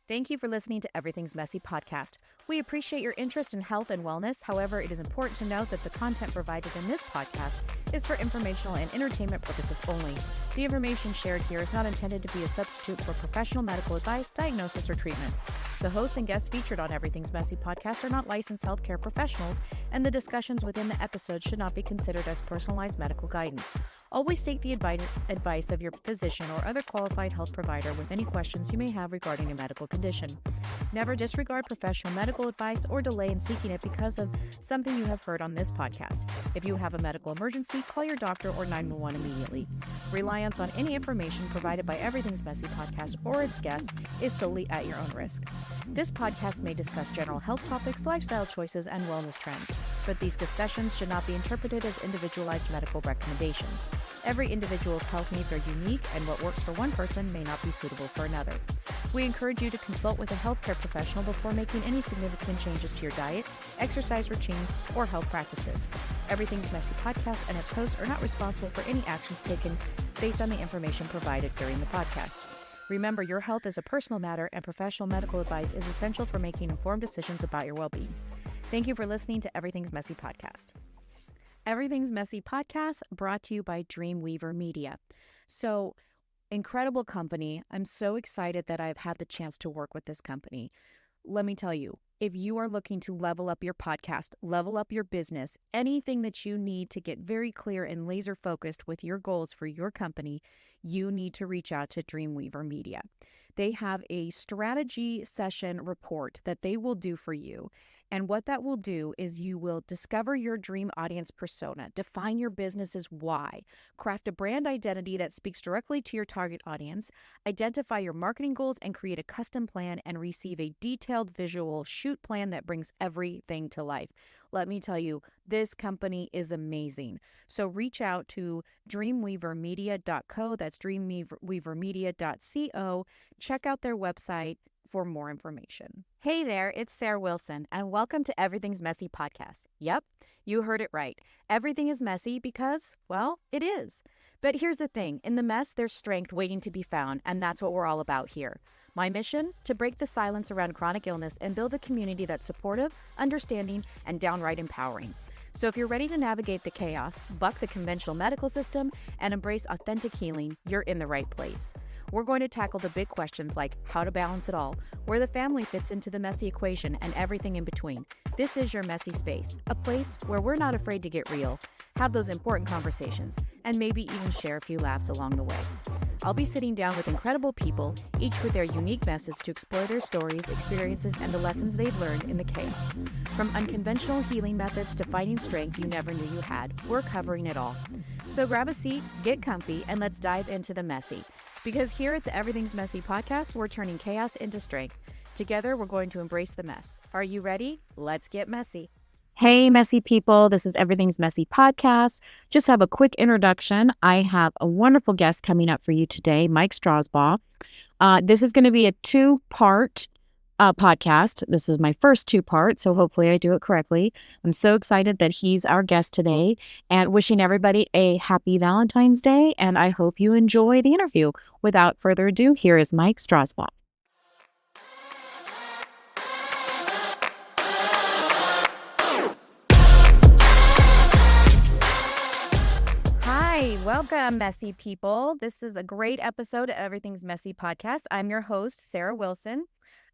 Thank you for listening to Everything's Messy podcast. We appreciate your interest in health and wellness. However, it is important to note that the content provided in this podcast is for informational and entertainment purposes only. The information shared here is not intended to be a substitute for professional medical advice, diagnosis, or treatment. The hosts and guests featured on Everything's Messy podcast are not licensed healthcare professionals, and the discussions within the episode should not be considered as personalized medical guidance. Always seek the advice of your physician or other qualified health provider with any questions you may have regarding a medical condition. Never disregard professional medical advice or delay in seeking it because of something you have heard on this podcast. If you have a medical emergency, call your doctor or 911 immediately. Reliance on any information provided by Everything's Messy podcast or its guests is solely at your own risk. This podcast may discuss general health topics, lifestyle choices, and wellness trends, but these discussions should not be interpreted as individualized medical recommendations. Every individual's health needs are unique, and what works for one person may not be suitable for another. We encourage you to consult with a healthcare professional before making any significant changes to your diet, exercise routine, or health practices. Everything's Messy podcast and its hosts are not responsible for any actions taken based on the information provided during the podcast. Remember, your health is a personal matter, and professional medical advice is essential for making informed decisions about your well-being. Thank you for listening to Everything's Messy podcast. Everything's Messy podcast brought to you by Dreamweaver Media. So, incredible company. I'm so excited that I've had the chance to work with this company. Let me tell you, if you are looking to level up your podcast, level up your business, anything that you need to get very clear and laser focused with your goals for your company, you need to reach out to Dreamweaver Media. They have a strategy session report that they will do for you. And what that will do is you will discover your dream audience persona, define your business's why, craft a brand identity that speaks directly to your target audience, identify your marketing goals, and create a custom plan and receive a detailed visual shoot plan that brings everything to life. Let me tell you, this company is amazing. So reach out to dreamweavermedia.co. That's dreamweavermedia.co. Check out their website for more information. Hey there, it's Sarah Wilson, and welcome to Everything's Messy podcast. Yep, you heard it right. Everything is messy because, well, it is. But here's the thing. In the mess, there's strength waiting to be found, and that's what we're all about here. My mission? To break the silence around chronic illness and build a community that's supportive, understanding, and downright empowering. So if you're ready to navigate the chaos, buck the conventional medical system, and embrace authentic healing, you're in the right place. We're going to tackle the big questions like how to balance it all, where the family fits into the messy equation, and everything in between. This is your messy space, a place where we're not afraid to get real, have those important conversations, and maybe even share a few laughs along the way. I'll be sitting down with incredible people, each with their unique message to explore their stories, experiences, and the lessons they've learned in the chaos. From unconventional healing methods to finding strength you never knew you had, we're covering it all. So grab a seat, get comfy, and let's dive into the messy. Because here at the Everything's Messy podcast, we're turning chaos into strength. Together, we're going to embrace the mess. Are you ready? Let's get messy. Hey, messy people. This is Everything's Messy podcast. Just have a quick introduction. I have a wonderful guest coming up for you today, Mike Strausbaugh. This is going to be a two-part podcast. This is my first two-part, so hopefully I do it correctly. I'm so excited that he's our guest today and wishing everybody a happy Valentine's Day, and I hope you enjoy the interview. Without further ado, here is Mike Strausbaugh. Hi, welcome, messy people. This is a great episode of Everything's Messy podcast. I'm your host, Sarah Wilson.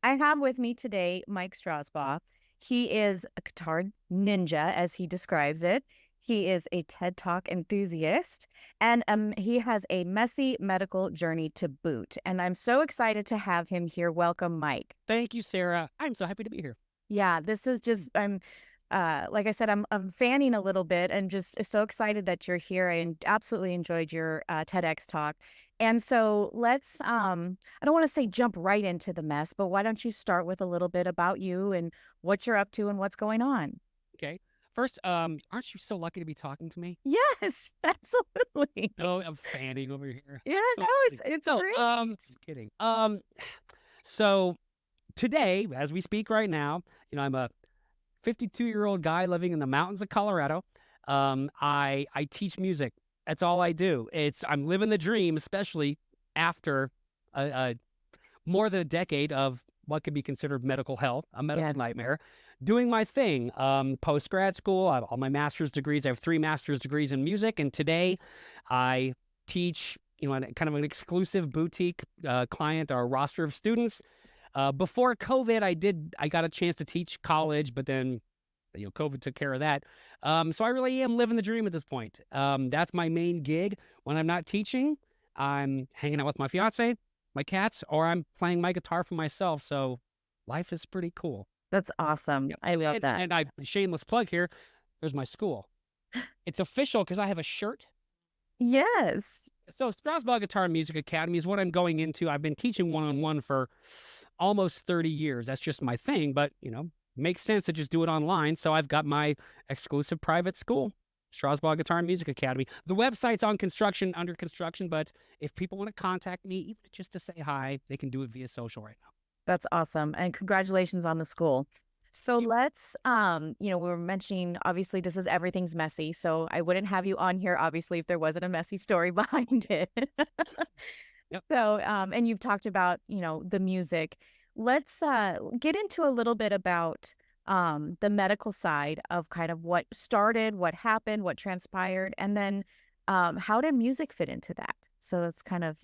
I have with me today Mike Strausbaugh. He is a guitar ninja, as he describes it. He is a TED Talk enthusiast, and he has a messy medical journey to boot. And I'm so excited to have him here. Welcome, Mike. Thank you, Sarah. I'm so happy to be here. Yeah, this is just, like I said, I'm fanning a little bit and just so excited that you're here. I absolutely enjoyed your TEDx talk. And so let's, I don't want to say jump right into the mess, but why don't you start with a little bit about you and what you're up to and what's going on? Okay. First, aren't you so lucky to be talking to me? Yes, absolutely. No, I'm fanning over here. Yeah, So no, excited. it's So, great. just kidding. So today, as we speak right now, I'm a 52-year-old guy living in the mountains of Colorado. I teach music. That's all I do. I'm living the dream, especially after more than a decade of what could be considered medical hell, a medical Yeah. nightmare, doing my thing. Post grad school, I have all my master's degrees. I have 3 master's degrees in music, and today I teach, kind of an exclusive boutique client or roster of students. Before COVID, I got a chance to teach college, but then COVID took care of that. So I really am living the dream at this point. That's my main gig. When I'm not teaching, I'm hanging out with my fiance, my cats, or I'm playing my guitar for myself. So life is pretty cool. That's awesome. Yep. I love And, that. and I shameless plug here. There's my school. It's official because I have a shirt. Yes. So Strausbaugh Guitar and Music Academy is what I'm going into. I've been teaching one-on-one for almost 30 years. That's just my thing, but makes sense to just do it online. So I've got my exclusive private school, Strausbaugh Guitar and Music Academy. The website's under construction, but if people want to contact me, even just to say hi, they can do it via social right now. That's awesome. And congratulations on the school. So You- let's, we were mentioning, obviously, this is Everything's Messy. So I wouldn't have you on here, obviously, if there wasn't a messy story behind it. Yep. So, and you've talked about, the music. Let's get into a little bit about the medical side of kind of what started, what happened, what transpired, and then how did music fit into that? So that's kind of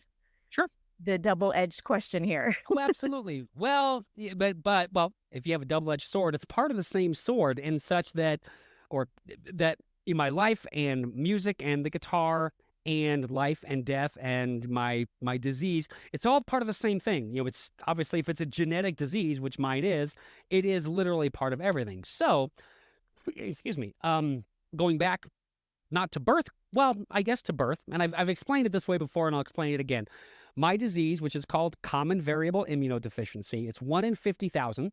Sure. the double-edged question here. Oh, absolutely. Well, yeah, but well, if you have a double-edged sword, it's part of the same sword in such that, or that in my life and music and the guitar and life and death and my disease, it's all part of the same thing. It's obviously, if it's a genetic disease, which mine is, it is literally part of everything. So, excuse me, going back not to birth, well, I guess to birth, and I've explained it this way before, and I'll explain it again. My disease, which is called common variable immunodeficiency, it's 1 in 50,000.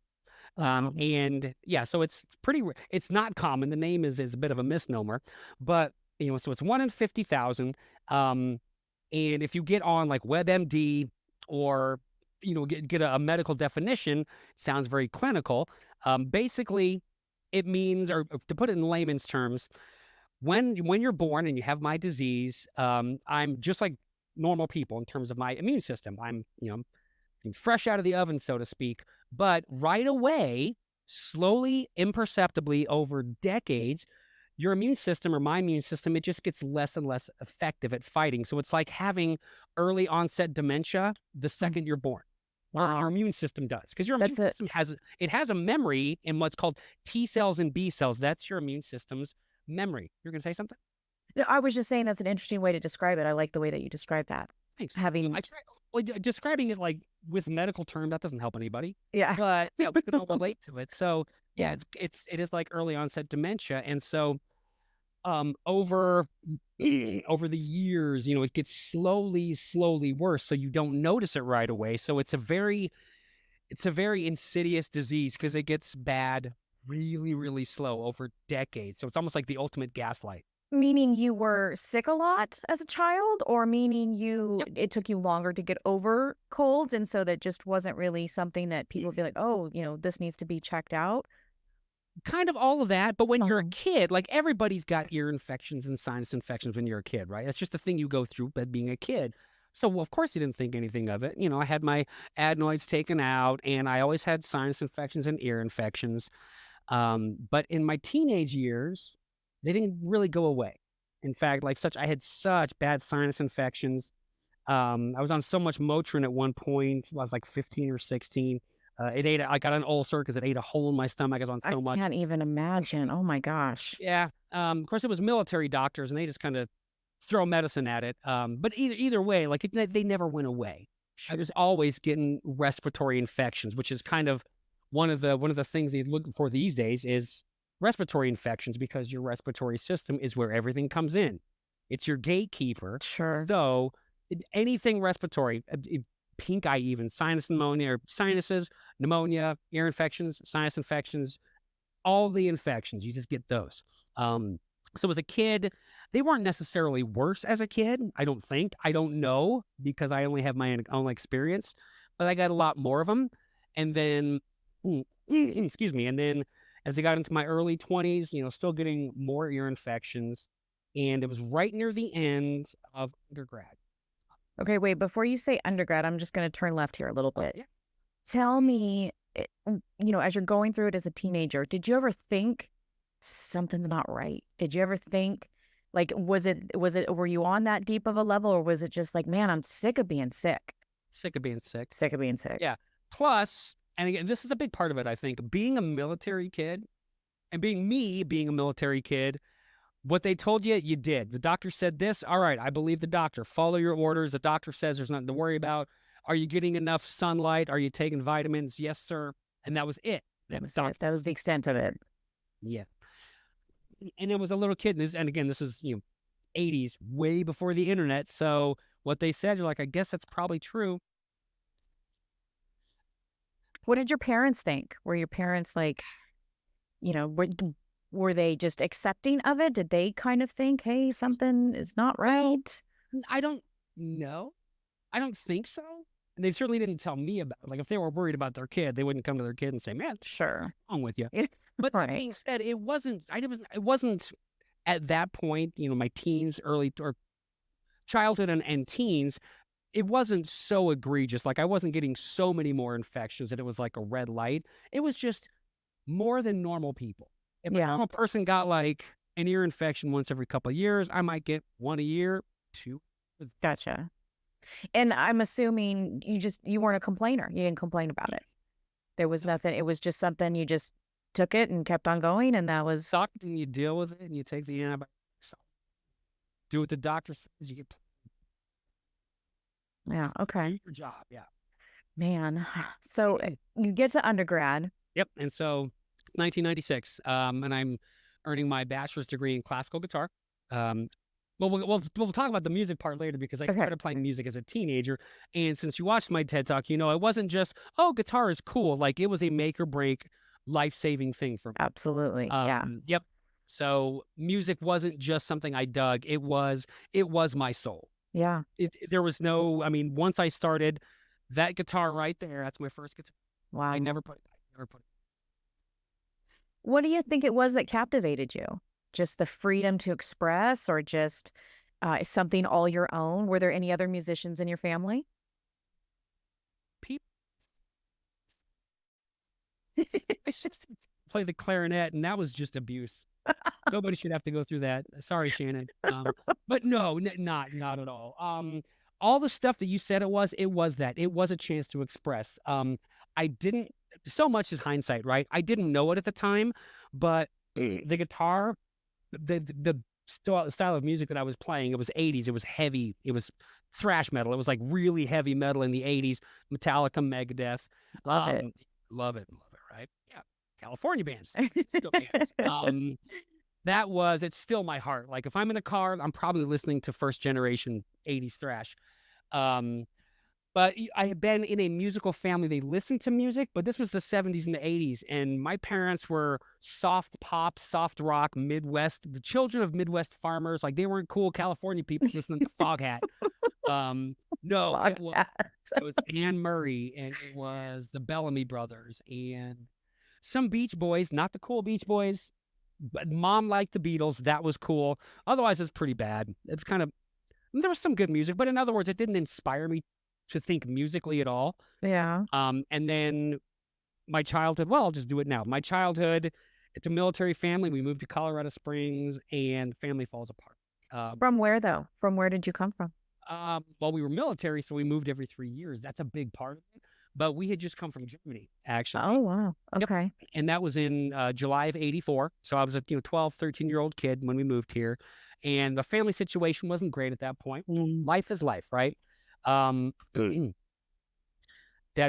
And yeah, so it's pretty, it's not common. The name is a bit of a misnomer, but so it's 1 in 50,000. And if you get on like WebMD or, get a medical definition, it sounds very clinical. Basically it means, or to put it in layman's terms, when you're born and you have my disease, I'm just like normal people in terms of my immune system. I'm fresh out of the oven, so to speak. But right away, slowly, imperceptibly over decades, your immune system, or my immune system, it just gets less and less effective at fighting. So it's like having early onset dementia the second you're born. Wow. Your immune system does, because your immune system has a memory in what's called T cells and B cells. That's your immune system's memory. You're going to say something? No, I was just saying that's an interesting way to describe it. I like the way that you describe that. Thanks. Having, Describing it like with medical term, that doesn't help anybody. yeah, But we can all relate to it. So yeah, it is like early onset dementia, and so over over the years, it gets slowly worse. So you don't notice it right away. So it's a very insidious disease because it gets bad really slow over decades. So it's almost like the ultimate gaslight. meaning you were sick a lot as a child, or meaning Yep. it took you longer to get over colds, and so that just wasn't really something that people would be like, oh, this needs to be checked out. Kind of all of that, but when you're a Uh-huh. kid, like everybody's got ear infections and sinus infections when you're a kid, right? That's just the thing you go through by being a kid. So, well, of course, you didn't think anything of it. I had my adenoids taken out, and I always had sinus infections and ear infections. But in my teenage years, they didn't really go away. In fact, I had such bad sinus infections. I was on so much Motrin at one point. I was like 15 or 16. I got an ulcer because it ate a hole in my stomach. I was on I so much. can't even imagine. Oh my gosh. Yeah. Of course, it was military doctors, and they just kind of throw medicine at it. But either way, like they never went away. I was always getting respiratory infections, which is kind of one of the things they look for these days is respiratory infections, because your respiratory system is where everything comes in. It's your gatekeeper. Sure. So anything respiratory, pink eye, even sinus pneumonia, or sinuses, pneumonia, ear infections, sinus infections, all the infections, you just get those. So as a kid, they weren't necessarily worse as a kid. I don't think. I don't know, because I only have my own experience, but I got a lot more of them. And then, excuse me. And then as I got into my early 20s, still getting more ear infections. And it was right near the end of undergrad. Okay, wait, before you say undergrad, I'm just going to turn left here a little bit. Yeah. Tell me, as you're going through it as a teenager, did you ever think something's not right? Did you ever think, like, were you on that deep of a level, or was it just like, man, I'm sick of being sick, Sick of being sick. sick of being sick? Yeah. Plus, and again, this is a big part of it, I think, being a military kid and being a military kid, what they told you, you did. The doctor said this. All right, I believe the doctor. Follow your orders. The doctor says there's nothing to worry about. Are you getting enough sunlight? Are you taking vitamins? Yes, sir. And that was it. That was it. That was the extent of it. Yeah. And it was a little kid. And again, this is, 80s, way before the internet. So what they said, you're like, I guess that's probably true. What did your parents think? Were your parents like, you know, were, were they just accepting of it? Did they kind of think, hey, something is not right? I don't know. I don't think so. And they certainly didn't tell me about it. Like, if they were worried about their kid, they wouldn't come to their kid and say, man, Sure. what's wrong with you? Yeah, But that right. being said, it wasn't at that point, my teens, early or childhood and teens, it wasn't so egregious. Like, I wasn't getting so many more infections that it was like a red light. It was just more than normal people. If a Yeah. normal person got like an ear infection once every couple of years, I might get one a year, two. Gotcha. And I'm assuming you weren't a complainer. You didn't complain about it. There was nothing. It was just something you just took it and kept on going, and that was Sucked, and you deal with it, and you take the antibiotics. Do what the doctor says. You get yeah, okay. your job. Yeah. Man. So you get to undergrad. Yep. And so 1996, and I'm earning my bachelor's degree in classical guitar. Well, we'll talk about the music part later because I Okay. started playing music as a teenager. And since you watched my TED Talk, it wasn't just, oh, guitar is cool. Like, it was a make or break, life-saving thing for me. Absolutely. Yeah. Yep. So music wasn't just something I dug. It was my soul. Yeah. There was no, I mean, once I started that guitar right there, that's my first guitar. Wow. I never put it. What do you think it was that captivated you? Just the freedom to express, or just something all your own? Were there any other musicians in your family? People, I just play the clarinet, and that was just abuse. Nobody should have to go through that. Sorry, Shannon. But no, not at all. All the stuff that you said it was that. It was a chance to express. I didn't, so much is hindsight, right? I didn't know it at the time, but the guitar, the style of music that I was playing, it was 80s. It was heavy. It was thrash metal. It was like really heavy metal in the 80s. Metallica, Megadeth. Love it, right? Yeah. California bands. Still bands. It's still my heart. Like, if I'm in a car, I'm probably listening to first generation 80s thrash. But I had been in a musical family. They listened to music, but this was the 70s and the 80s. And my parents were soft pop, soft rock, Midwest, the children of Midwest farmers. Like, they weren't cool California people listening to Foghat. No, it was Anne Murray, and it was the Bellamy Brothers, and some Beach Boys, not the cool Beach Boys, but Mom liked the Beatles. That was cool. Otherwise, it's pretty bad. It's kind of, there was some good music, but in other words, it didn't inspire me to think musically at all. Yeah. And then my childhood, well, I'll just do it now. My childhood, it's a military family. We moved to Colorado Springs, and family falls apart. From where, though? From where did you come from? Well, we were military, so we moved every 3 years. That's a big part of it. But we had just come from Germany, actually. Oh, wow. Okay. Yep. And that was in July of 84. So I was a 12, 13-year-old kid when we moved here. And the family situation wasn't great at that point. Life is life, right? Dad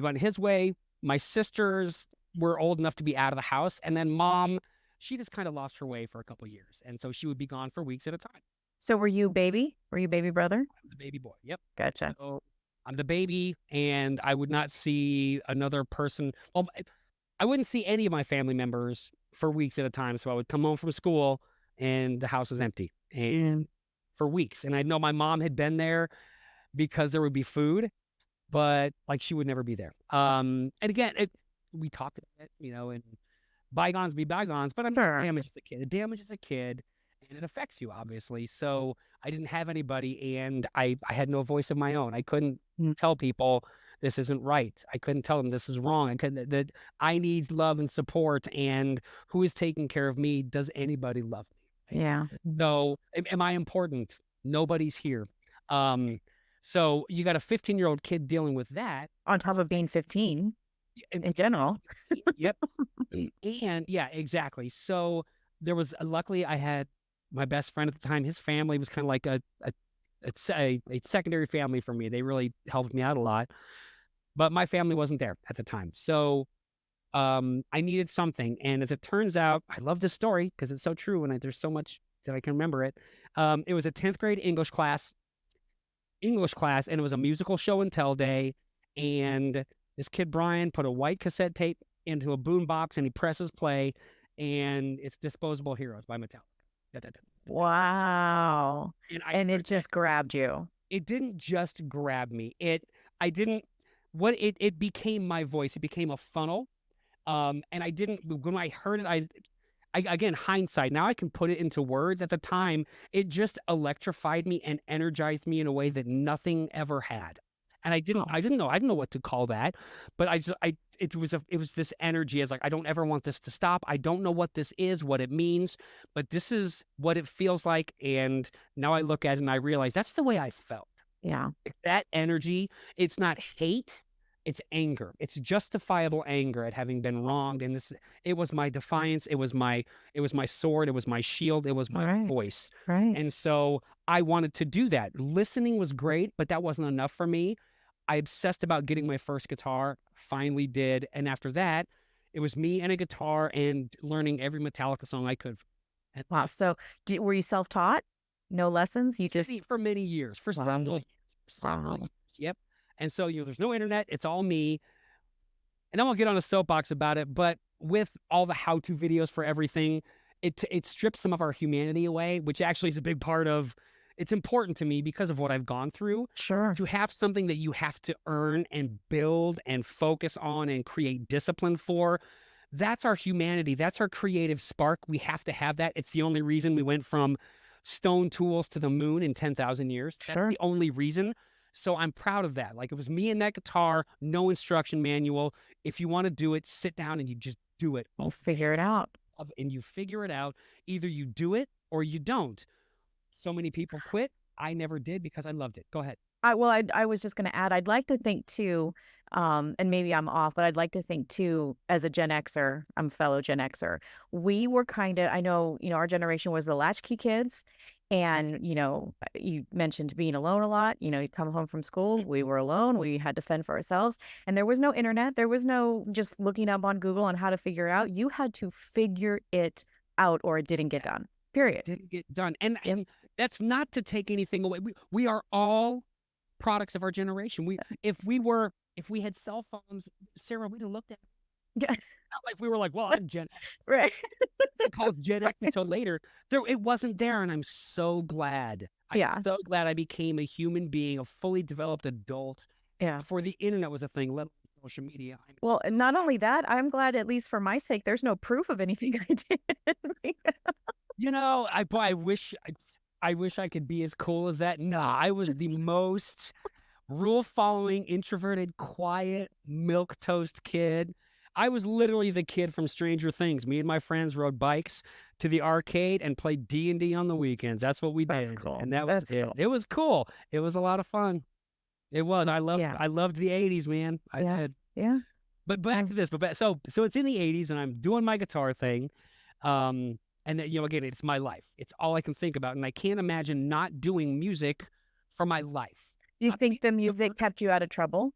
went his way. My sisters were old enough to be out of the house. And then Mom, she just kind of lost her way for a couple of years. And so she would be gone for weeks at a time. So were you baby? Were you baby brother? I'm the baby boy. Yep. Gotcha. So I'm the baby, and I would not see another person. Well, I wouldn't see any of my family members for weeks at a time. So I would come home from school, and the house was empty, and for weeks. And I know my mom had been there because there would be food, but like, she would never be there. And again, we talked about it, and bygones be bygones. But I'm Sure. damaged as a kid. The damage is a kid. And it affects you, obviously. So I didn't have anybody, and I had no voice of my own. I couldn't tell people, this isn't right. I couldn't tell them this is wrong. I couldn't that I need love and support, and who is taking care of me? Does anybody love me? Right? Yeah. So, am I important? Nobody's here. Um, so you got a 15-year-old kid dealing with that. On top of being 15 And in general. yep. And yeah, exactly. So there was luckily I had my best friend at the time. His family was kind of like a secondary family for me. They really helped me out a lot. But my family wasn't there at the time. So I needed something. And as it turns out, I love this story because it's so true and there's so much that I can remember it. It was a 10th grade English class, and it was a musical show and tell day. And this kid, Brian, put a white cassette tape into a boombox and he presses play, and it's Disposable Heroes by Metallica. Da, da, da, da. Wow. And And it just grabbed you. it didn't just grab me. I didn't, it became my voice. It became a funnel. And I didn't, when I heard it, again, hindsight, now I can put it into words. At the time, it just electrified me and energized me in a way that nothing ever had. And I didn't know what to call that, but it was this energy as like, I don't ever want this to stop. I don't know what this is, what it means, but this is what it feels like. And now I look at it and I realize that's the way I felt. Yeah. That energy, it's not hate, it's anger. It's justifiable anger at having been wronged. And it was my defiance. It was my sword. It was my shield. It was my Right. voice. Right. And so I wanted to do that. Listening was great, but that wasn't enough for me. I obsessed about getting my first guitar, finally did. And after that, it was me and a guitar and learning every Metallica song I could. And Wow. So were you self-taught? No lessons? You just, for many years, for Wow. several years, Wow. Yep. And so, there's no internet. It's all me. And I won't get on a soapbox about it, but with all the how-to videos for everything, it strips some of our humanity away, which actually is a big part of, it's important to me because of what I've gone through, Sure. to have something that you have to earn and build and focus on and create discipline for. That's our humanity. That's our creative spark. We have to have that. It's the only reason we went from stone tools to the moon in 10,000 years. That's Sure. the only reason. So I'm proud of that. Like, it was me and that guitar, no instruction manual. If you want to do it, sit down and you just do it. We'll figure it out. And you figure it out. Either you do it or you don't. So many people quit. I never did because I loved it. Go ahead. I was just going to add, I'd like to think too, and maybe I'm off, but I'd like to think too, as a Gen Xer, I'm a fellow Gen Xer, we were kind of, I know, our generation was the latchkey kids. And, you mentioned being alone a lot. You come home from school, we were alone, we had to fend for ourselves. And there was no internet. There was no just looking up on Google on how to figure it out. You had to figure it out or it didn't get done. Period. Didn't get done. And that's not to take anything away. We are all products of our generation. If we had cell phones, Sarah, we'd have looked at Yes. not like we were like, well, I'm Gen X. Right. It calls Gen X until later. It wasn't there, and I'm so glad. Yeah. I'm so glad I became a human being, a fully developed adult Yeah. before the internet was a thing, let alone social media. Well, and not only that, I'm glad, at least for my sake, there's no proof of anything I did. I wish I could be as cool as that. Nah, I was the most rule-following, introverted, quiet, milquetoast kid. I was literally the kid from Stranger Things. Me and my friends rode bikes to the arcade and played D&D on the weekends. That's what we did. That's cool. And that was That's it. cool. It was cool. It was a lot of fun. It was. I Yeah. loved the 80s, man. I Yeah. did. Yeah. But back to this. So it's in the 80s, and I'm doing my guitar thing. And then, again, it's my life. It's all I can think about, and I can't imagine not doing music for my life. Do you think the music kept you out of trouble?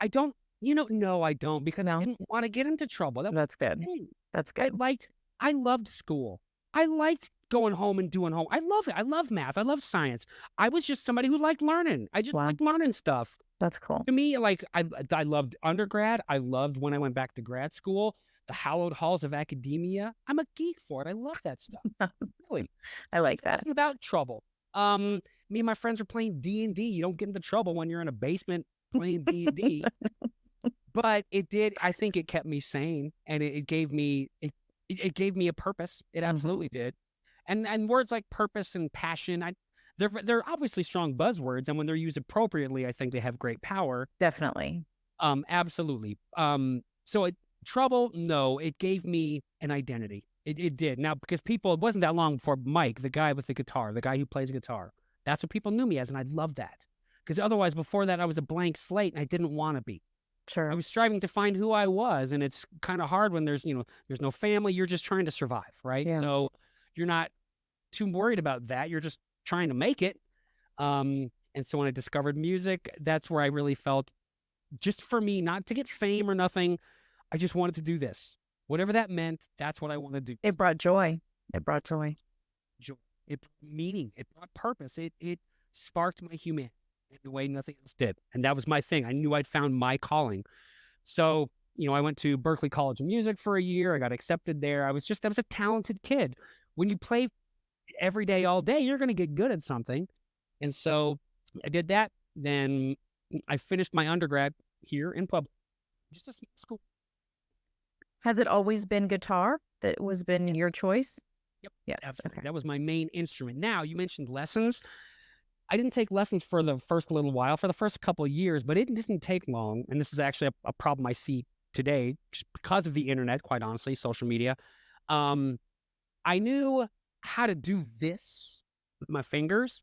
I don't. No, I don't, because No? I didn't want to get into trouble. That was That's the good. thing. That's I good. loved school. I liked going home and doing home. I love it. I love math. I love science. I was just somebody who liked learning. I just Wow. liked learning stuff. That's cool. To me, like, I loved undergrad. I loved when I went back to grad school, the hallowed halls of academia. I'm a geek for it. I love that stuff. Really. I like It that. wasn't about trouble. Me and my friends were playing D&D. You don't get into trouble when you're in a basement playing D&D. But it did. I think it kept me sane, and it gave me it gave me a purpose. It absolutely did. And words like purpose and passion, they're obviously strong buzzwords, and when they're used appropriately, I think they have great power. Definitely. Absolutely. So trouble, no, it gave me an identity. It did. Now, because people, it wasn't that long before Mike, the guy with the guitar, the guy who plays guitar, that's what people knew me as. And I love that. Because otherwise, before that, I was a blank slate and I didn't want to be. I Sure. was striving to find who I was. And it's kind of hard when there's no family. You're just trying to survive, right? Yeah. So you're not too worried about that. You're just trying to make it. And so when I discovered music, that's where I really felt, just for me, not to get fame or nothing. I just wanted to do this. Whatever that meant, that's what I want to do. It brought joy. It brought joy. Joy. It brought meaning. It brought purpose. It sparked my humanity in a way nothing else did. And that was my thing. I knew I'd found my calling. So, I went to Berklee College of Music for a year. I got accepted there. I was a talented kid. When you play every day, all day, you're going to get good at something. And so I did that. Then I finished my undergrad here in Pueblo, just a small school. Has it always been guitar that was been your choice? Yep. Yes. Absolutely. Okay. That was my main instrument. Now, you mentioned lessons. I didn't take lessons for the first little while, for the first couple of years, but it didn't take long. And this is actually a problem I see today, just because of the internet, quite honestly, social media. Um, I knew how to do this with my fingers,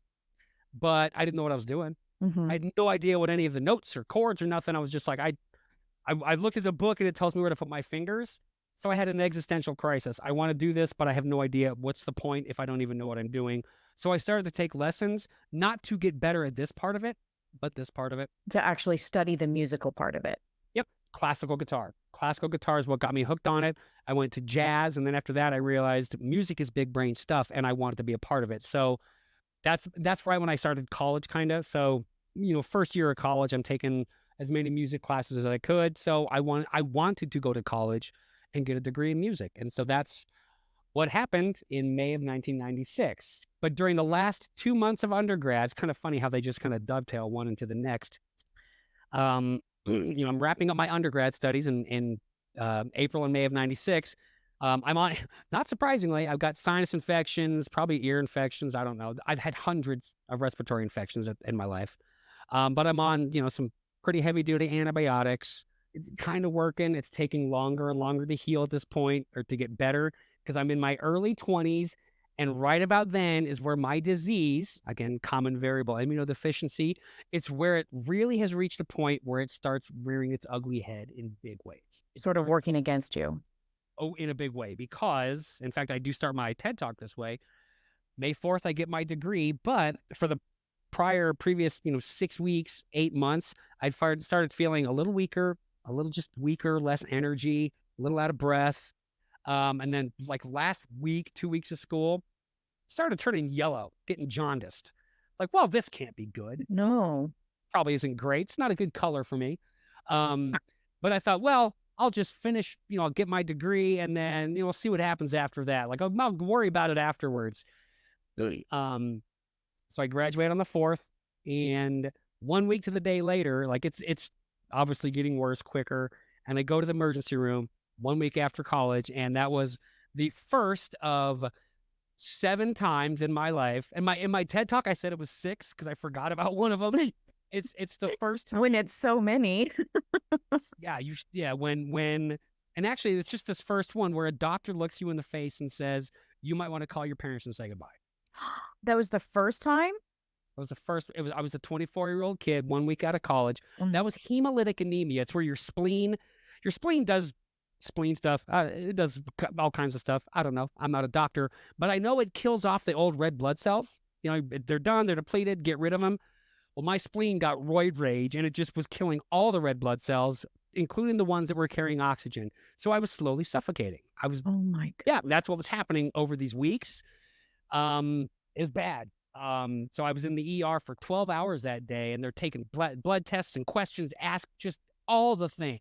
but I didn't know what I was doing. Mm-hmm. I had no idea what any of the notes or chords or nothing. I was just like, I looked at the book and it tells me where to put my fingers. So I had an existential crisis. I want to do this, but I have no idea what's the point if I don't even know what I'm doing. So I started to take lessons, not to get better at this part of it, but this part of it. To actually study the musical part of it. Yep. Classical guitar. Classical guitar is what got me hooked on it. I went to jazz. And then after that, I realized music is big brain stuff and I wanted to be a part of it. So that's right when I started college, kind of. So, first year of college, I'm taking as many music classes as I could. So I wanted to go to college and get a degree in music. And so that's what happened in May of 1996. But during the last 2 months of undergrad, it's kind of funny how they just kind of dovetail one into the next. I'm wrapping up my undergrad studies in April and May of 96. I'm on, not surprisingly, I've got sinus infections, probably ear infections. I don't know. I've had hundreds of respiratory infections in my life. But I'm on, some pretty heavy duty antibiotics. It's kind of working. It's taking longer and longer to heal at this point, or to get better, because I'm in my early 20s. And right about then is where my disease, again, common variable immunodeficiency, it's where it really has reached a point where it starts rearing its ugly head in big ways. Sort of working against you. Oh, in a big way, because, in fact, I do start my TED Talk this way. May 4th, I get my degree, but for the previous, 6 weeks, 8 months, I'd started feeling a little weaker, just weaker, less energy, a little out of breath. And then like last week, 2 weeks of school, started turning yellow, getting jaundiced. Like, well, this can't be good. No. Probably isn't great. It's not a good color for me. But I thought, well, I'll just finish, I'll get my degree and then, we'll see what happens after that. Like, I'll worry about it afterwards. So I graduate on the 4th, and 1 week to the day later, like it's obviously getting worse quicker. And I go to the emergency room 1 week after college. And that was the first of 7 times in my life. And in my TED Talk, I said it was 6 because I forgot about one of them. It's the first. When it's so many. Yeah. When, and actually it's just this first one where a doctor looks you in the face and says, you might want to call your parents and say goodbye. That was the first time? It was the first. I was a 24-year-old kid, 1 week out of college. Mm. That was hemolytic anemia. It's where your spleen does spleen stuff. It does all kinds of stuff. I don't know. I'm not a doctor, but I know it kills off the old red blood cells. They're done. They're depleted. Get rid of them. Well, my spleen got roid rage, and it just was killing all the red blood cells, including the ones that were carrying oxygen. So I was slowly suffocating. Oh my God. Yeah, that's what was happening over these weeks. Is bad. So I was in the ER for 12 hours that day, and they're taking blood tests and questions, ask just all the things.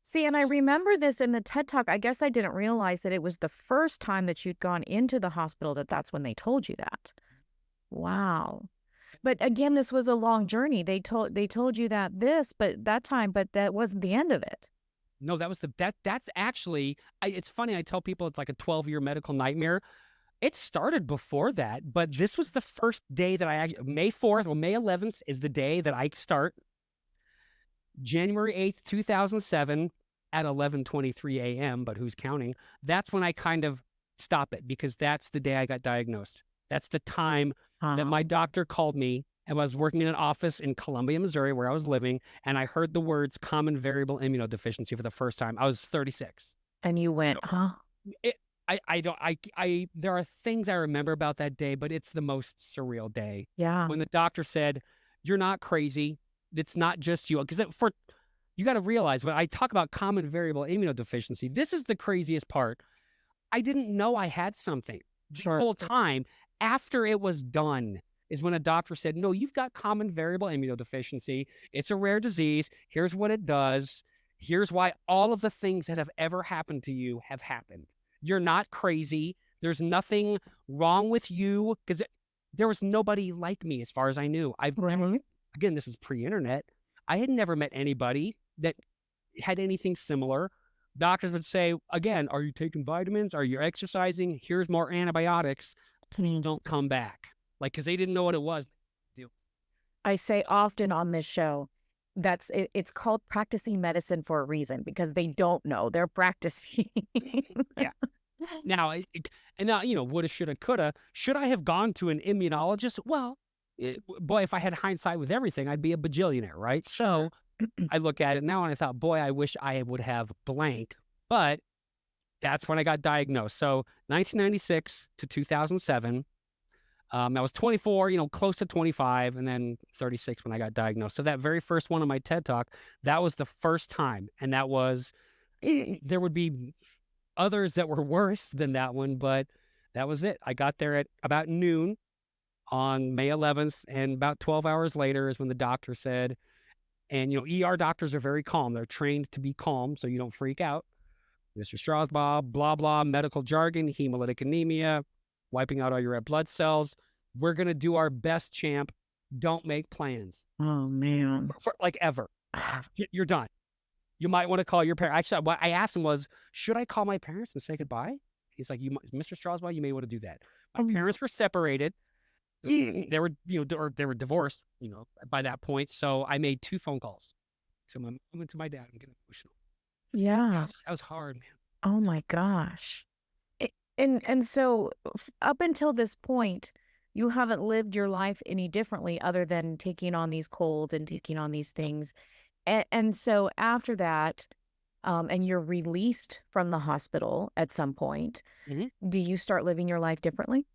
See, and I remember this in the TED Talk. I guess I didn't realize that it was the first time that you'd gone into the hospital that's when they told you that. Wow. But again, this was a long journey. They told you that that wasn't the end of it. No, that's actually, it's funny. I tell people it's like a 12-year medical nightmare. It started before that, but this was the first day that May 4th, May 11th is the day that I start. January 8th, 2007 at 11:23 a.m., but who's counting? That's when I kind of stop it because that's the day I got diagnosed. That's the time that Uh-huh. my doctor called me, and I was working in an office in Columbia, Missouri, where I was living, and I heard the words common variable immunodeficiency for the first time. I was 36. And you went, So huh? it, I don't, there are things I remember about that day, but it's the most surreal day Yeah. when the doctor said, "You're not crazy. It's not just you." Because for you got to realize when I talk about common variable immunodeficiency, this is the craziest part. I didn't know I had something the Sure. whole time. After it was done, is when a doctor said, "No, you've got common variable immunodeficiency. It's a rare disease. Here's what it does. Here's why all of the things that have ever happened to you have happened. You're not crazy. There's nothing wrong with you." Because there was nobody like me as far as I knew. I've never, Right. again, this is pre-internet. I had never met anybody that had anything similar. Doctors would say, again, "Are you taking vitamins? Are you exercising? Here's more antibiotics. Please don't come back." Like, because they didn't know what it was. Deal. I say often on this show, it's called practicing medicine for a reason because they don't know. They're practicing. Yeah. Now, and now, woulda, shoulda, coulda. Should I have gone to an immunologist? Well, boy, if I had hindsight with everything, I'd be a bajillionaire, right? So I look at it now and I thought, boy, I wish I would have blank. But that's when I got diagnosed. So 1996 to 2007. I was 24, close to 25, and then 36 when I got diagnosed. So that very first one on my TED Talk, that was the first time. And that was, there would be others that were worse than that one, but that was it. I got there at about noon on May 11th, and about 12 hours later is when the doctor said, and, ER doctors are very calm. They're trained to be calm so you don't freak out. "Mr. Strausbaugh, blah, blah, medical jargon, hemolytic anemia, wiping out all your red blood cells. We're going to do our best, champ. Don't make plans Oh, man. for like ever. You're done. You might want to call your parents." Actually, what I asked him was, "Should I call my parents and say goodbye?" He's like, "Mr. Strausbaugh, you may want to do that." My Um, parents were separated. They were, or they were divorced, by that point. So I made 2 phone calls to my mom and to my dad. I'm getting emotional. yeah. That was hard, man. Oh my gosh. And so up until this point, you haven't lived your life any differently other than taking on these colds and taking on these things. And so after that, and you're released from the hospital at some point, Mhm. do you start living your life differently?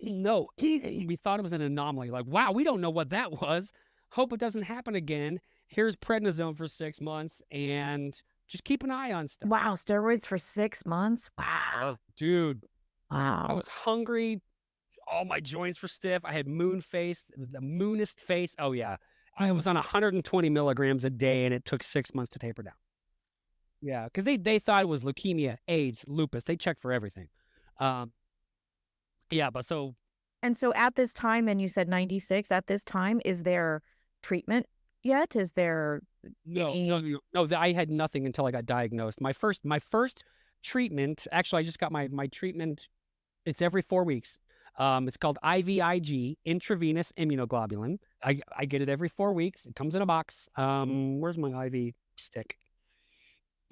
No, we thought it was an anomaly. Like, wow, we don't know what that was. Hope it doesn't happen again. Here's prednisone for 6 months and just keep an eye on stuff. Wow, steroids for 6 months? Wow. Oh, dude, I Wow. was hungry. All my joints were stiff. I had moon face, the moonest face. Oh, yeah. I Mm. was on 120 milligrams a day and it took 6 months to taper down. Yeah, because they thought it was leukemia, AIDS, lupus. They checked for everything. Um, yeah, but so And so at this time, and you said 96, at this time, is there treatment yet? Is there no, no, any? no, no. I had nothing until I got diagnosed. My first treatment. Actually, I just got my treatment. It's every 4 weeks. It's called IVIG, intravenous immunoglobulin. I get it every 4 weeks. It comes in a box. Where's my IV stick?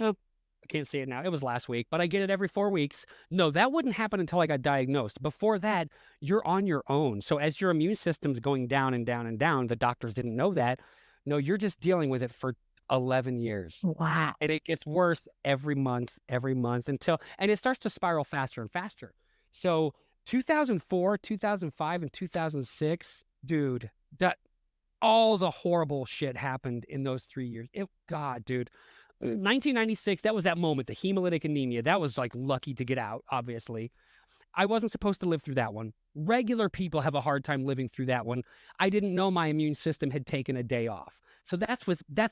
Oh, I can't see it now. It was last week, but I get it every 4 weeks. No, that wouldn't happen until I got diagnosed. Before that, you're on your own. So as your immune system's going down and down and down, the doctors didn't know that. No, you're just dealing with it for 11 years. Wow. And it gets worse every month until, and it starts to spiral faster and faster. So 2004, 2005, and 2006, dude, that all the horrible shit happened in those 3 years. God, dude. 1996, that was that moment, the hemolytic anemia. That was like lucky to get out, obviously. I wasn't supposed to live through that one. Regular people have a hard time living through that one. I didn't know my immune system had taken a day off. So that's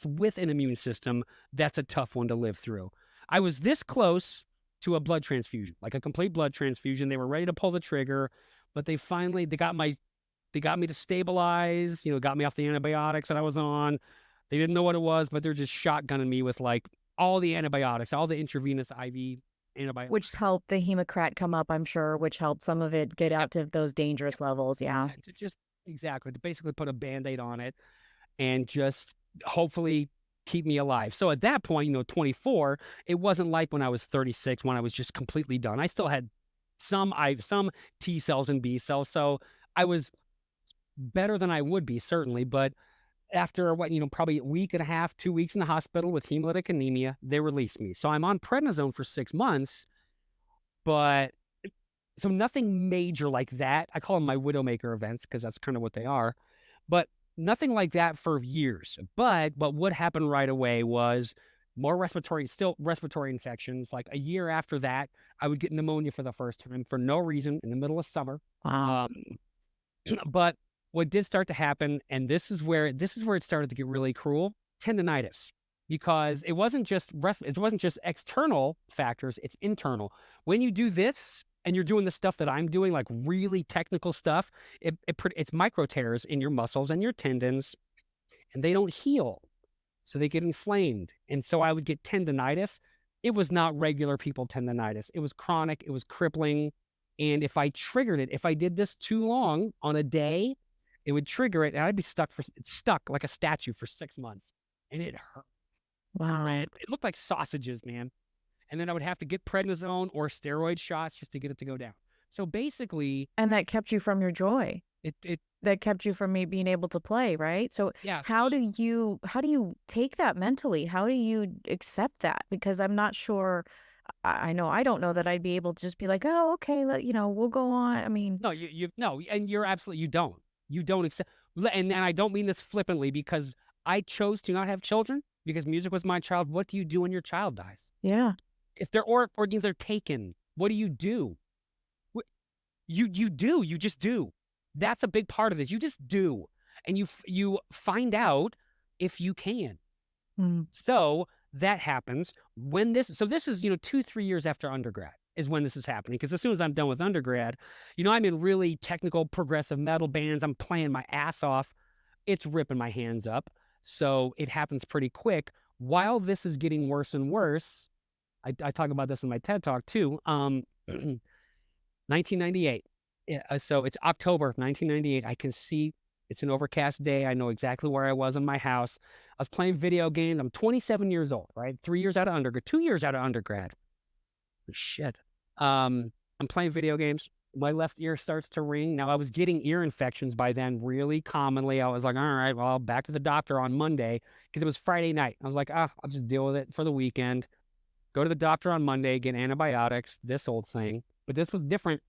with an immune system. That's a tough one to live through. I was this close to a blood transfusion, like a complete blood transfusion. They were ready to pull the trigger, but they got me to stabilize, got me off the antibiotics that I was on. They didn't know what it was, but they're just shotgunning me with like all the antibiotics, all the intravenous IV antibiotics. Which helped the hemocrat come up, I'm sure, which helped some of it get Yep, out to those dangerous yep, levels. Yeah. to just exactly to basically put a band-aid on it and just hopefully keep me alive. So at that point, 24, it wasn't like when I was 36 when I was just completely done. I still had some T cells and B cells. So I was better than I would be, certainly. But after probably a week and a half, 2 weeks in the hospital with hemolytic anemia, they released me. So I'm on prednisone for 6 months, but so nothing major like that. I call them my widowmaker events because that's kind of what they are. But nothing like that for years. But what would happen right away was still respiratory infections. Like a year after that, I would get pneumonia for the first time for no reason in the middle of summer. Wow. Um, but what did start to happen, and this is where it started to get really cruel, tendonitis. Because it wasn't just external factors, it's internal. When you do this and you're doing the stuff that I'm doing, like really technical stuff, it's micro tears in your muscles and your tendons, and they don't heal. So they get inflamed. And so I would get tendonitis. It was not regular people tendonitis. It was chronic, it was crippling. And if I triggered it, if I did this too long on a day, it would trigger it and I'd be stuck like a statue for 6 months. And it hurt. Wow. It looked like sausages, man. And then I would have to get prednisone or steroid shots just to get it to go down. So basically, And that kept you from your joy. it That kept you from me being able to play, right? So yeah. how do you take that mentally? How do you accept that? Because I'm not sure. I know I don't know that I'd be able to just be like, oh, okay, we'll go on. I mean, No, no, and you're absolutely you don't accept, and I don't mean this flippantly because I chose to not have children because music was my child. What do you do when your child dies? yeah, If they're organs are taken, what do you do? You just do. That's a big part of this. You just do, and you find out if you can. mm, So that happens when this is 2-3 years after undergrad is when this is happening because as soon as I'm done with undergrad, I'm in really technical progressive metal bands. I'm playing my ass off. It's ripping my hands up. So it happens pretty quick. While this is getting worse and worse, I talk about this in my TED Talk too. 1998. Yeah, so it's October of 1998. I can see it's an overcast day. I know exactly where I was in my house. I was playing video games. I'm 27 years old, right? 3 years out of undergrad, 2 years out of undergrad. Shit. I'm playing video games. My left ear starts to ring. Now, I was getting ear infections by then really commonly. I was like, all right, well, back to the doctor on Monday because it was Friday night. I was like, I'll just deal with it for the weekend. Go to the doctor on Monday, get antibiotics, this old thing. But this was different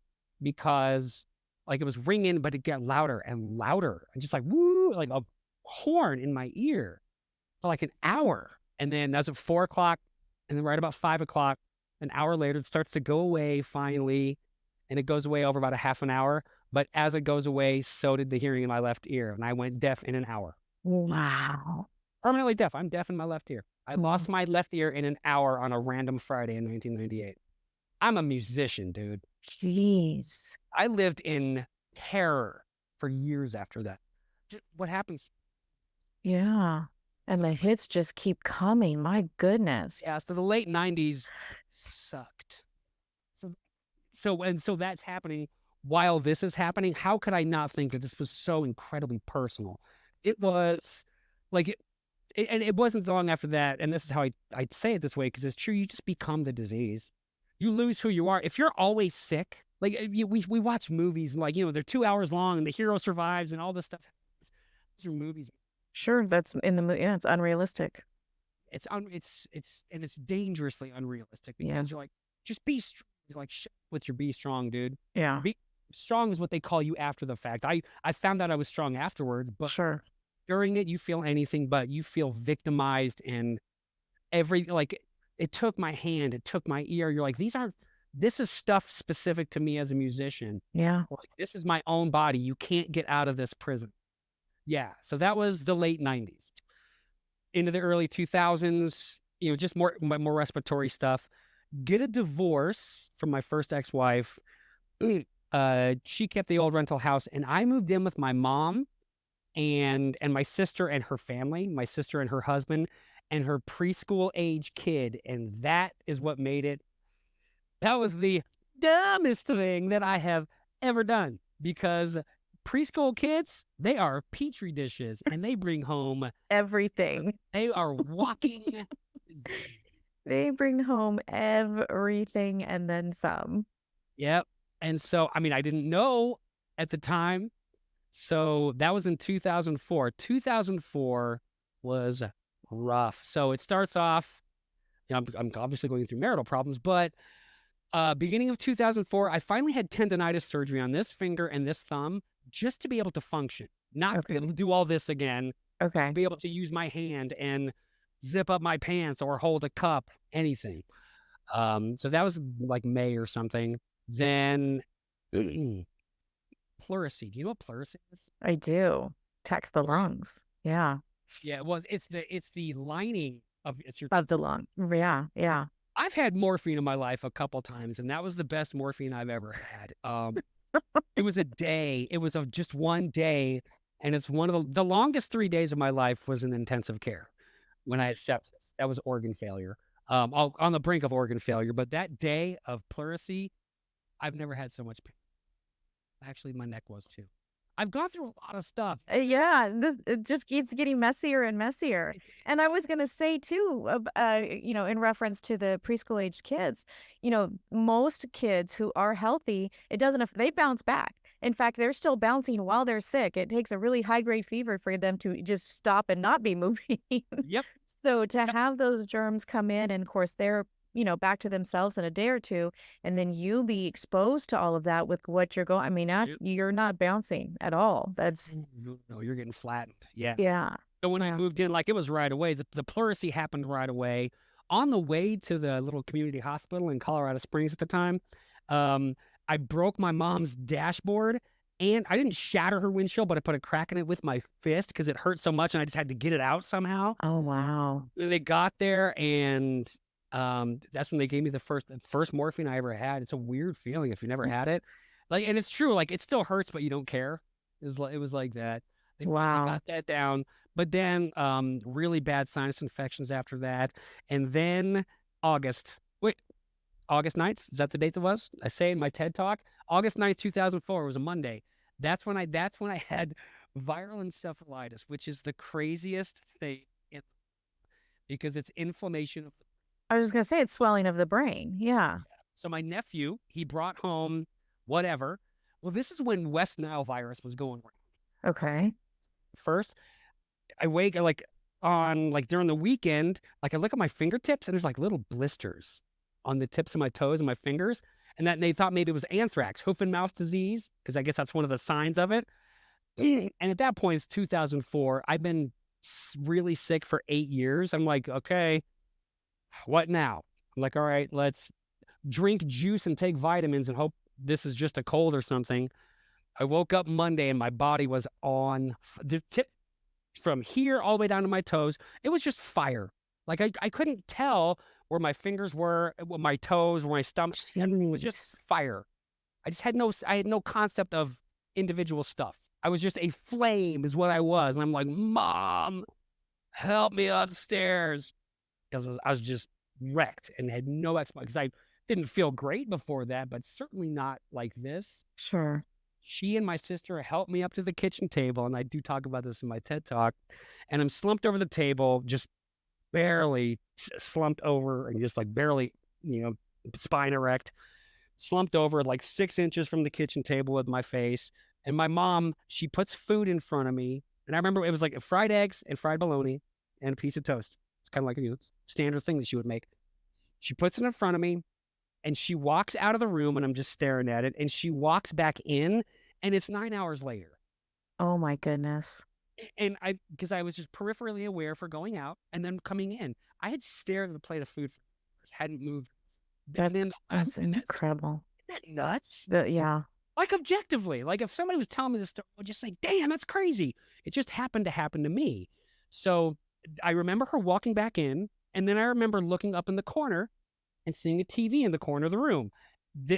because like it was ringing, but it got louder and louder. And just like, woo, like a horn in my ear for like an hour. And then that's at 4 o'clock. And then right about 5 o'clock, an hour later, it starts to go away finally. And it goes away over about a half an hour. But as it goes away, so did the hearing in my left ear. And I went deaf in an hour. wow. Permanently deaf. I'm deaf in my left ear. I lost my left ear in an hour on a random Friday in 1998. I'm a musician, dude. Jeez. I lived in terror for years after that. What happens? Yeah. And the hits just keep coming. My goodness. Yeah, so the late 90s sucked. So that's happening while this is happening. How could I not think that this was so incredibly personal? It was like and it wasn't long after that, and this is how I'd say it this way because it's true. You just become the disease. You lose who you are. If you're always sick, like we watch movies, and like they're 2 hours long, and the hero survives, and all this stuff. Those are movies. Sure, that's in the movie. Yeah, it's unrealistic. It's dangerously unrealistic Yeah. because you're like, just be strong. You're like, shut with your be strong, dude. Yeah. Be strong is what they call you after the fact. I found out I was strong afterwards, but Sure. during it, you feel anything but. You feel victimized and it took my hand, it took my ear. You're like, this is stuff specific to me as a musician. Yeah. Like, this is my own body. You can't get out of this prison. Yeah. So that was the late 90s. Into the early 2000s, just more respiratory stuff. Get a divorce from my first ex-wife. She kept the old rental house, and I moved in with my mom and my sister and her family, my sister and her husband, and her preschool age kid. And that is what made it. That was the dumbest thing that I have ever done because preschool kids, they are petri dishes, and they bring home. Everything. They are walking. They bring home everything and then some. Yep. And so, I mean, I didn't know at the time. So that was in 2004. 2004 was rough. So it starts off, I'm obviously going through marital problems, but beginning of 2004, I finally had tendonitis surgery on this finger and this thumb just to be able to function, not be able to do all this again, Okay. be able to use my hand and zip up my pants or hold a cup, anything. So that was like May or something. Then pleurisy. Do you know what pleurisy is? I do. Tax the lungs. Yeah. Yeah, it was. It's the lining of it's your. Of the lung. Yeah. Yeah. I've had morphine in my life a couple times, and that was the best morphine I've ever had. It was a day. It was just one day, and it's one of the longest 3 days of my life was in intensive care when I had sepsis. That was organ failure. On the brink of organ failure, but that day of pleurisy, I've never had so much pain. Actually, my neck was too. I've gone through a lot of stuff. Yeah, it just keeps getting messier and messier. And I was going to say too, in reference to the preschool age kids, most kids who are healthy, it doesn't, they bounce back. In fact, they're still bouncing while they're sick. It takes a really high grade fever for them to just stop and not be moving. Yep. So to have those germs come in, and of course they're back to themselves in a day or two, and then you be exposed to all of that with what you're going. I mean, you're not bouncing at all. That's no, you're getting flattened. Yeah. yeah. So when I moved in, like it was right away. The pleurisy happened right away. On the way to the little community hospital in Colorado Springs at the time, I broke my mom's dashboard, and I didn't shatter her windshield, but I put a crack in it with my fist because it hurt so much, and I just had to get it out somehow. Oh wow! They got there, and that's when they gave me the first morphine I ever had. It's a weird feeling if you never had it, and it's true. Like it still hurts, but you don't care. It was like that. They got that down, but then really bad sinus infections after that, and then August 9th. Is that the date that was? I say in my TED talk, August 9th, 2004 was a Monday. That's when I had viral encephalitis, which is the craziest thing because it's inflammation of the. I was just going to say it's swelling of the brain. Yeah. So my nephew, he brought home whatever. Well, this is when West Nile virus was going around. Okay. First, I wake during the weekend, I look at my fingertips and there's little blisters on the tips of my toes and my fingers. And that they thought maybe it was anthrax, hoof and mouth disease, because I guess that's one of the signs of it. And at that point, it's 2004. I've been really sick for 8 years. I'm like, okay, what now? I'm like, all right, let's drink juice and take vitamins and hope this is just a cold or something. I woke up Monday and my body was on the tip from here all the way down to my toes. It was just fire. I couldn't tell where my fingers were, my toes, where my stomach. Everything was just fire. I had no concept of individual stuff. I was just a flame is what I was. And I'm like, Mom, help me upstairs. Because I was just wrecked and had no explanation. Because I didn't feel great before that, but certainly not like this. Sure. She and my sister helped me up to the kitchen table. And I do talk about this in my TED talk. And I'm slumped over the table, just barely slumped over and just barely, spine erect, slumped over 6 inches from the kitchen table with my face. And my mom, she puts food in front of me. And I remember it was fried eggs and fried bologna and a piece of toast. It's kind of like standard thing that she would make. She puts it in front of me and she walks out of the room and I'm just staring at it. And she walks back in and it's 9 hours later. Oh my goodness. And because I was just peripherally aware for going out and then coming in, I had stared at the plate of food for hours, hadn't moved. That's incredible. Isn't that nuts? Yeah. Objectively, if somebody was telling me this story, I would just say, damn, that's crazy. It just happened to happen to me. So I remember her walking back in, and then I remember looking up in the corner and seeing a TV in the corner of the room.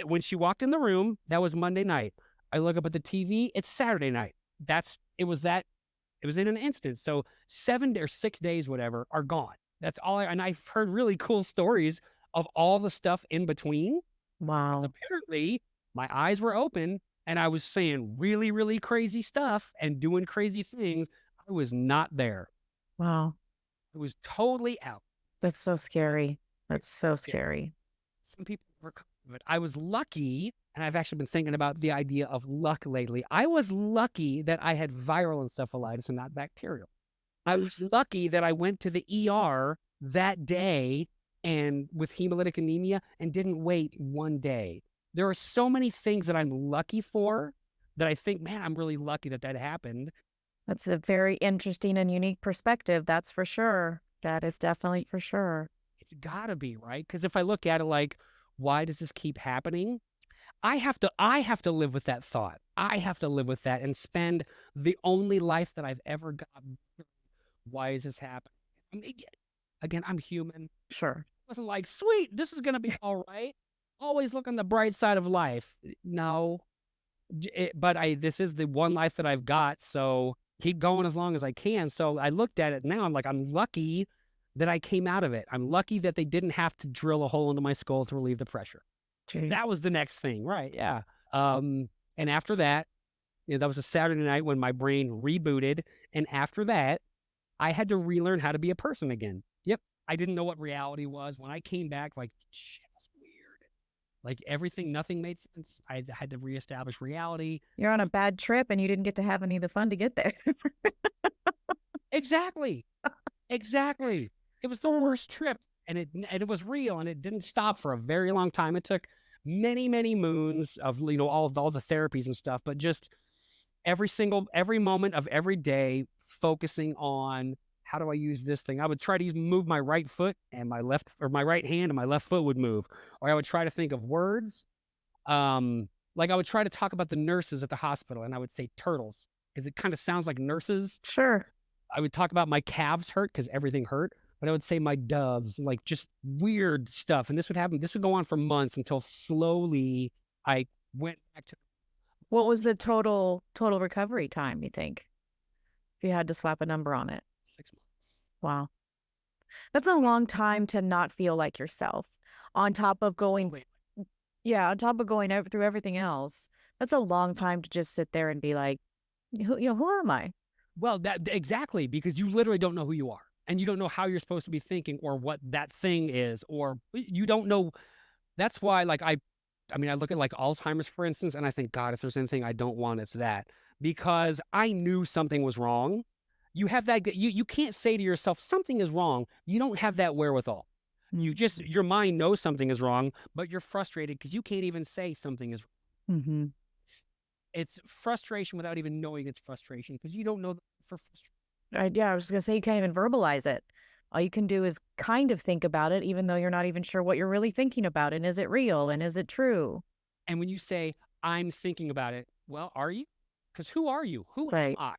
When she walked in the room, that was Monday night. I look up at the TV, it's Saturday night. It was in an instant. So 7 or 6 days, whatever, are gone. That's all. And I've heard really cool stories of all the stuff in between. Wow. Apparently, my eyes were open and I was saying really, really crazy stuff and doing crazy things. I was not there. Wow. I was totally out. That's so scary. That's so Yeah. scary. Some people recover it. I was lucky, and I've actually been thinking about the idea of luck lately. I was lucky that I had viral encephalitis and not bacterial. I was lucky that I went to the ER that day and with hemolytic anemia and didn't wait one day. There are so many things that I'm lucky for that I think, man, I'm really lucky that that happened. That's a very interesting and unique perspective. That's for sure. That is definitely for sure. It's gotta be, right? Because if I look at it like, why does this keep happening? I have to live with that thought. I have to live with that and spend the only life that I've ever got. Why is this happening? I mean, again, I'm human. Sure. It wasn't like, sweet, this is gonna be all right. Always look on the bright side of life. No, but this is the one life that I've got, so keep going as long as I can. So I looked at it now. I'm like, I'm lucky that I came out of it. I'm lucky that they didn't have to drill a hole into my skull to relieve the pressure. Gee. That was the next thing, right? Yeah. And after that, that was a Saturday night when my brain rebooted, and after that, I had to relearn how to be a person again. Yep. I didn't know what reality was. When I came back, like, shit was weird. Like everything, nothing made sense. I had to reestablish reality. You're on a bad trip and you didn't get to have any of the fun to get there. Exactly. Exactly. It was the worst trip, and it was real, and it didn't stop for a very long time. It took many, many moons of all the therapies and stuff, but just every moment of every day focusing on how do I use this thing. I would try to move my right foot and my right hand and my left foot would move, or I would try to think of words. Like I would try to talk about the nurses at the hospital, and I would say turtles because it kind of sounds like nurses. Sure. I would talk about my calves hurt because everything hurt, but I would say my doves, like just weird stuff. And this would happen. This would go on for months until slowly I went back to. What was the total recovery time, you think? If you had to slap a number on it. 6 months. Wow. That's a long time to not feel like yourself. On top of going, on top of going through everything else. That's a long time to just sit there and be like, who am I? Well, that exactly, because you literally don't know who you are, and you don't know how you're supposed to be thinking or what that thing is, or you don't know. That's why, like, I mean, I look at like Alzheimer's, for instance, and I think, God, if there's anything I don't want, it's that, because I knew something was wrong. You have that, you can't say to yourself, something is wrong. You don't have that wherewithal. You just, your mind knows something is wrong, but you're frustrated because you can't even say something is wrong. Mm-hmm. It's frustration without even knowing it's frustration because you don't know for frustration. I was just gonna say you can't even verbalize it. All you can do is kind of think about it, even though you're not even sure what you're really thinking about. And is it real? And is it true? And when you say, I'm thinking about it, well, are you? Because who are you? Who Right. am I?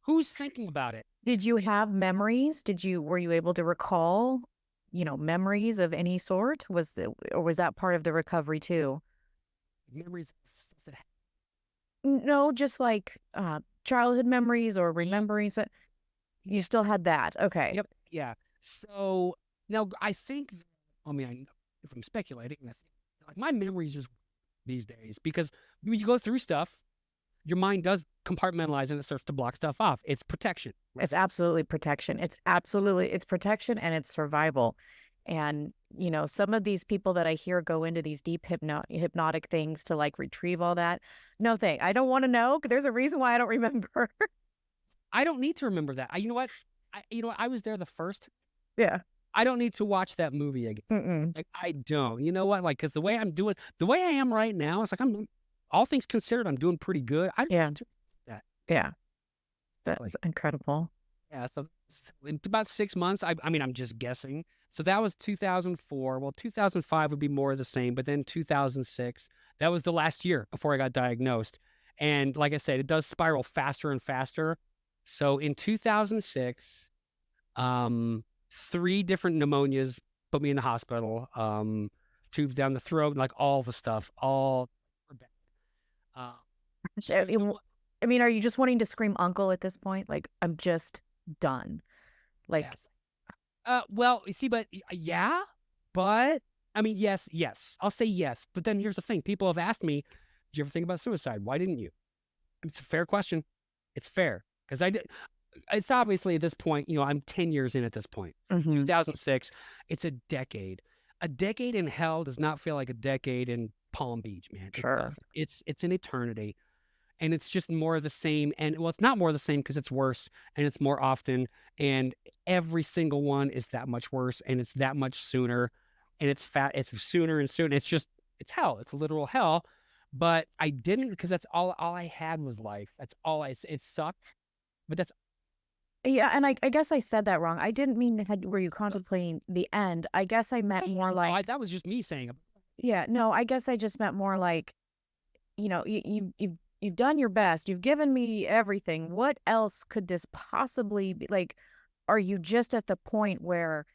Who's thinking about it? Did you have memories? Were you able to recall, memories of any sort? Or was that part of the recovery too? Memories of stuff that happened. No, just like childhood memories or remembering. You still had that. Okay. Yep. Yeah. So now I think, I mean, if I'm speculating, I think like my memories just these days, because when you go through stuff, your mind does compartmentalize and it starts to block stuff off. It's protection. It's absolutely protection. It's protection and it's survival. And, some of these people that I hear go into these deep hypnotic things to like retrieve all that. No thing. I don't want to know. There's a reason why I don't remember. I don't need to remember that. You know what? I was there the first. Yeah. I don't need to watch that movie again. Mm-mm. Like, I don't. You know what? Like, because the way I am right now, it's like all things considered, I'm doing pretty good. I don't need to that. Yeah. That's incredible. Yeah. So in about 6 months, I mean, I'm just guessing. So that was 2004. Well, 2005 would be more of the same, but then 2006, that was the last year before I got diagnosed. And like I said, it does spiral faster and faster. So in 2006, 3 different pneumonias put me in the hospital, tubes down the throat, like all the stuff, all were bad. I mean, are you just wanting to scream uncle at this point? Like, I'm just done. Like, yes. Well, you see, but yeah, but I mean, yes, I'll say yes. But then here's the thing. People have asked me, Did you ever think about suicide? Why didn't you? It's a fair question. It's fair. Because I did. It's obviously at this point, I'm 10 years in at this point. 2006, it's a decade. A decade in hell does not feel like a decade in Palm Beach, man. Sure. It's an eternity. And it's just more of the same. And well, it's not more of the same because it's worse and it's more often. And every single one is that much worse and it's that much sooner. And it's sooner and sooner. It's hell. It's literal hell. But I didn't, because that's all I had was life. That's all it sucked. But that's Yeah, and I guess I said that wrong. I didn't mean were you contemplating the end. I guess I meant more like, that was just me saying it. yeah, no, I guess I just meant more like, you've done your best. You've given me everything. What else could this possibly be? Like, are you just at the point where,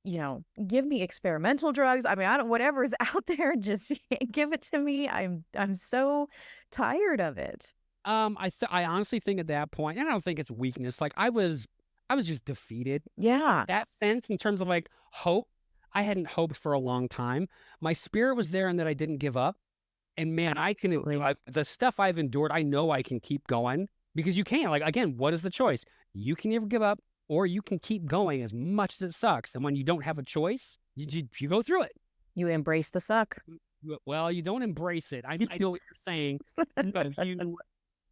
give me experimental drugs? I mean, I don't, whatever is out there, just give it to me. I'm so tired of it. I honestly think at that point, and I don't think it's weakness. Like I was just defeated. Yeah. That sense in terms of like hope. I hadn't hoped for a long time. My spirit was there and that I didn't give up. And man, the stuff I've endured, I know I can keep going because you can. Like, again, what is the choice? You can never give up or you can keep going as much as it sucks. And when you don't have a choice, you go through it. You embrace the suck. Well, you don't embrace it. I know what you're saying. But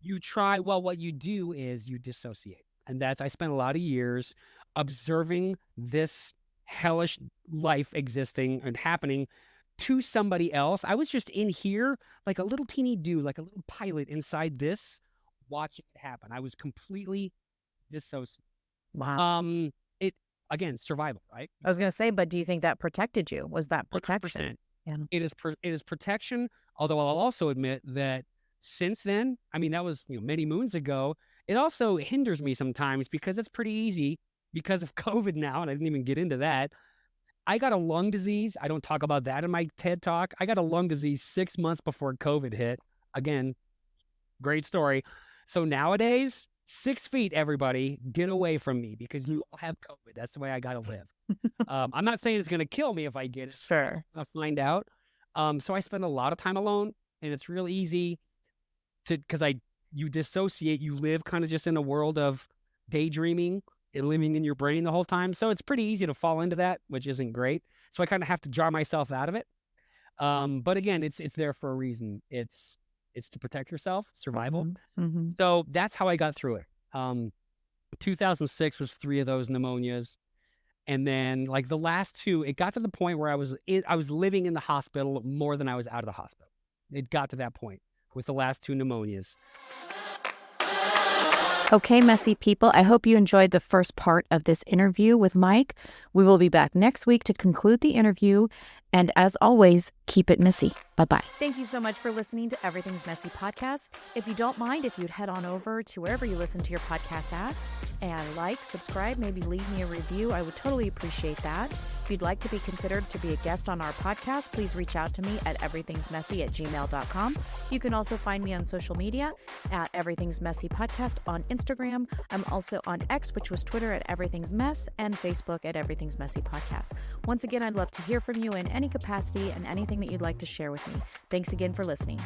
you try. Well, what you do is you dissociate. And I spent a lot of years observing this hellish life existing and happening to somebody else. I was just in here like a little teeny dude, like a little pilot inside this, watching it happen. I was completely dissociated. Wow. Again, survival, right? I was going to say, but do you think that protected you? Was that protection? 100%. Yeah. It is protection. Although I'll also admit that since then, I mean, that was many moons ago. It also hinders me sometimes because it's pretty easy because of COVID now, and I didn't even get into that. I got a lung disease. I don't talk about that in my TED Talk. I got a lung disease 6 months before COVID hit. Again, great story. So nowadays, 6 feet, everybody, get away from me because you all have COVID. That's the way I got to live. I'm not saying it's going to kill me if I get it. Sure. I'll find out. So I spend a lot of time alone, and it's real easy because you dissociate. You live kind of just in a world of daydreaming and living in your brain the whole time. So it's pretty easy to fall into that, which isn't great. So I kind of have to jar myself out of it. But again, it's there for a reason. It's to protect yourself, survival. Mm-hmm. So that's how I got through it. 2006 was 3 of those pneumonias. And then like the last 2, it got to the point where I was living in the hospital more than I was out of the hospital. It got to that point with the last 2 pneumonias. Okay, messy people, I hope you enjoyed the first part of this interview with Mike. We will be back next week to conclude the interview. And as always, keep it messy. Bye-bye. Thank you so much for listening to Everything's Messy podcast. If you don't mind, if you'd head on over to wherever you listen to your podcast at and subscribe, maybe leave me a review. I would totally appreciate that. If you'd like to be considered to be a guest on our podcast, please reach out to me at everythingsmessy@gmail.com. You can also find me on social media at Everything's Messy Podcast on Instagram. I'm also on X, which was Twitter, at Everything's Mess, and Facebook at Everything's Messy Podcast. Once again, I'd love to hear from you in any capacity and anything that you'd like to share with me. Thanks again for listening.